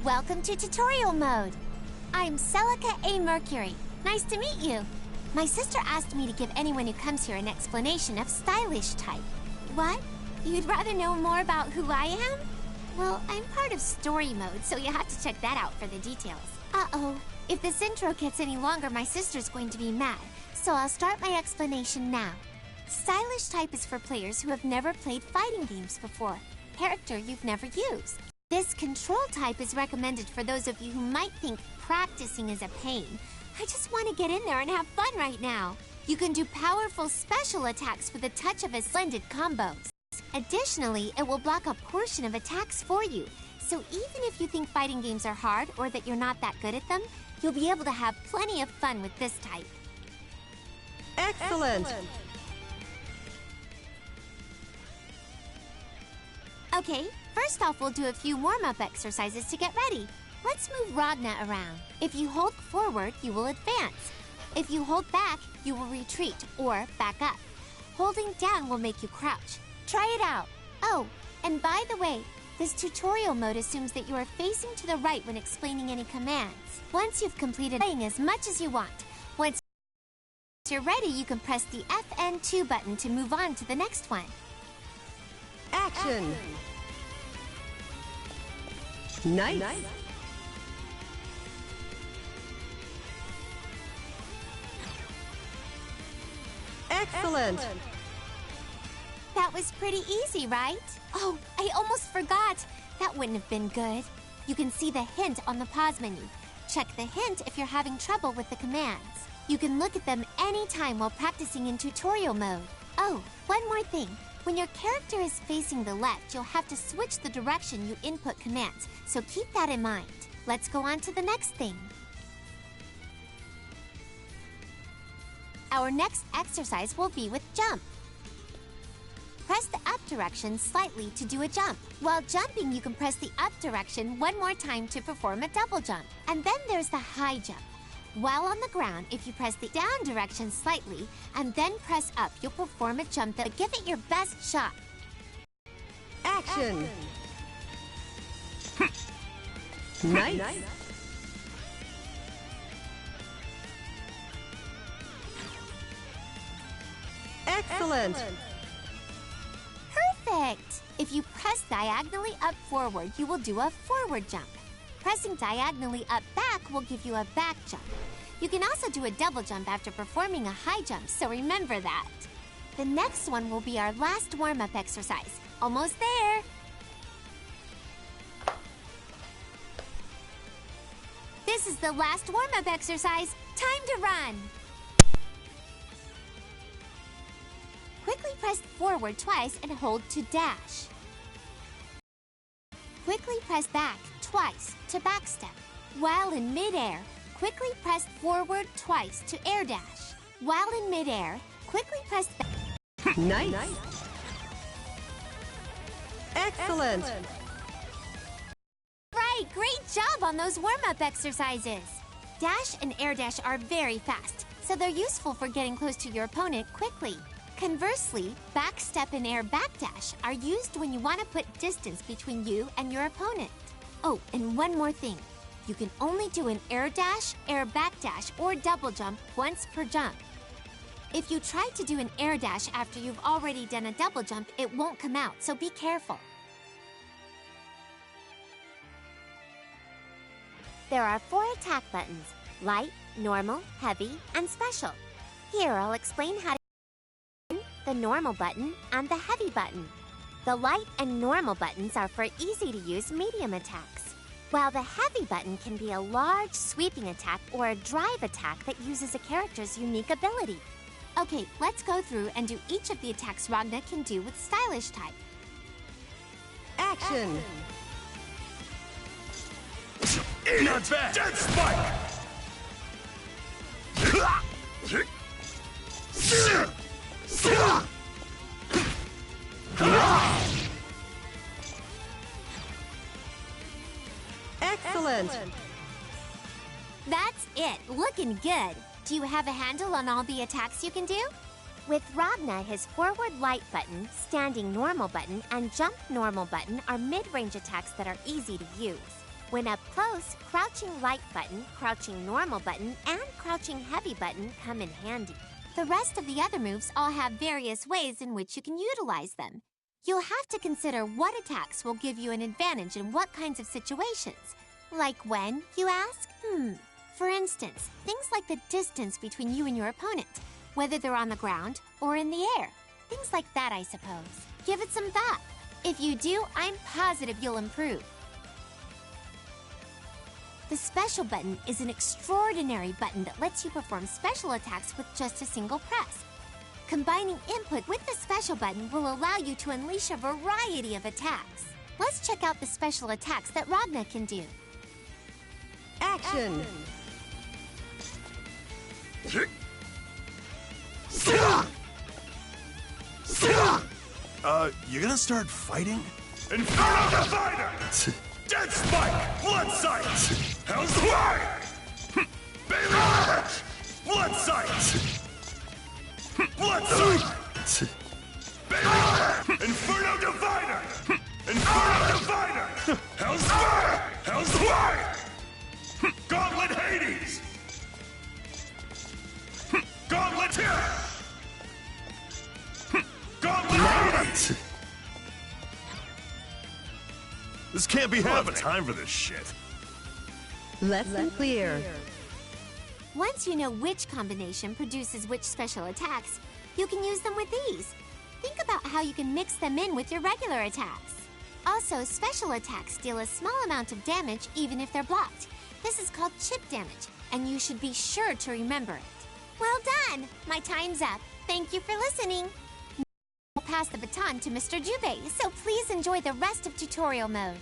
Welcome to tutorial mode. I'm Celica A. Mercury. Nice to meet you. My sister asked me to give anyone who comes here an explanation of stylish type. What? You'd rather know more about who I am? Well, I'm part of story mode, so you have to check that out for the details. Uh-oh. If this intro gets any longer, my sister's going to be mad, so I'll start my explanation now. Stylish type is for players who have never played fighting games before. Character you've never used. This control type is recommended for those of you who might think practicing is a pain. I just want to get in there and have fun right now. You can do powerful special attacks with a touch of splendid combos. Additionally, it will block a portion of attacks for you. So even if you think fighting games are hard or that you're not that good at them, you'll be able to have plenty of fun with this type. Excellent! Okay, first off we'll do a few warm-up exercises to get ready. Let's move Ragna around. If you hold forward, you will advance. If you hold back, you will retreat or back up. Holding down will make you crouch. Try it out. Oh, and by the way, this tutorial mode assumes that you are facing to the right when explaining any commands. Once you've completed playing as much as you want, once you're ready, you can press the FN2 button to move on to the next one. Action! Nice! Excellent! That was pretty easy, right? Oh, I almost forgot. That wouldn't have been good. You can see the hint on the pause menu. Check the hint if you're having trouble with the commands. You can look at them anytime while practicing in tutorial mode. Oh, one more thing. When your character is facing the left, you'll have to switch the direction you input commands, so keep that in mind. Let's go on to the next thing. Our next exercise will be with jump. Press the up direction slightly to do a jump. While jumping, you can press the up direction one more time to perform a double jump. And then there's the high jump. While on the ground, if you press the down direction slightly and then press up, you'll perform a jump that give it your best shot. Action! Nice! Excellent! Perfect! If you press diagonally up forward, you will do a forward jump. Pressing diagonally up back will give you a back jump. You can also do a double jump after performing a high jump, so remember that. The next one will be our last warm-up exercise. Almost there! This is the last warm-up exercise. Time to run! Quickly press forward twice and hold to dash. Quickly press back twice to backstep. While in midair, quickly press forward twice to air dash. While in midair, quickly press back. Nice! Excellent! Right, great job on those warm-up exercises. Dash and air dash are very fast, so they're useful for getting close to your opponent quickly. Conversely, backstep and air backdash are used when you want to put distance between you and your opponent. Oh, and one more thing. You can only do an air dash, air backdash, or double jump once per jump. If you try to do an air dash after you've already done a double jump, it won't come out, so be careful. There are 4 attack buttons: light, normal, heavy, and special. Here, I'll explain how to the normal button and the heavy button. The light and normal buttons are for easy-to-use medium attacks, while the heavy button can be a large sweeping attack or a drive attack that uses a character's unique ability. Okay, let's go through and do each of the attacks Ragna can do with stylish type. Action! Not bad! Dead spike! Excellent! That's it, looking good. Do you have a handle on all the attacks you can do? With Ragna, his forward light button, standing normal button, and jump normal button are mid-range attacks that are easy to use. When up close, crouching light button, crouching normal button, and crouching heavy button come in handy. The rest of the other moves all have various ways in which you can utilize them. You'll have to consider what attacks will give you an advantage in what kinds of situations. Like when, you ask? For instance, things like the distance between you and your opponent, whether they're on the ground or in the air. Things like that, I suppose. Give it some thought. If you do, I'm positive you'll improve. The special button is an extraordinary button that lets you perform special attacks with just a single press. Combining input with the special button will allow you to unleash a variety of attacks. Let's check out the special attacks that Ragna can do. Action! You gonna start fighting? Inferno Divider! Dead Spike! Blood Sight! Hell's Fire! Baby! Blood Sight! Blood Sight! Baby! Inferno Divider! Inferno Divider! Hell's Fire! Hell's Fire! Gauntlet Hades! Gauntlet Terror! Gauntlet Hades! This can't be happening. Time for this shit. Lesson clear. Once you know which combination produces which special attacks, you can use them with ease. Think about how you can mix them in with your regular attacks. Also, special attacks deal a small amount of damage even if they're blocked. This is called chip damage, and you should be sure to remember it. Well done! My time's up. Thank you for listening. I'll pass the baton to Mr. Jubei, so please enjoy the rest of tutorial mode.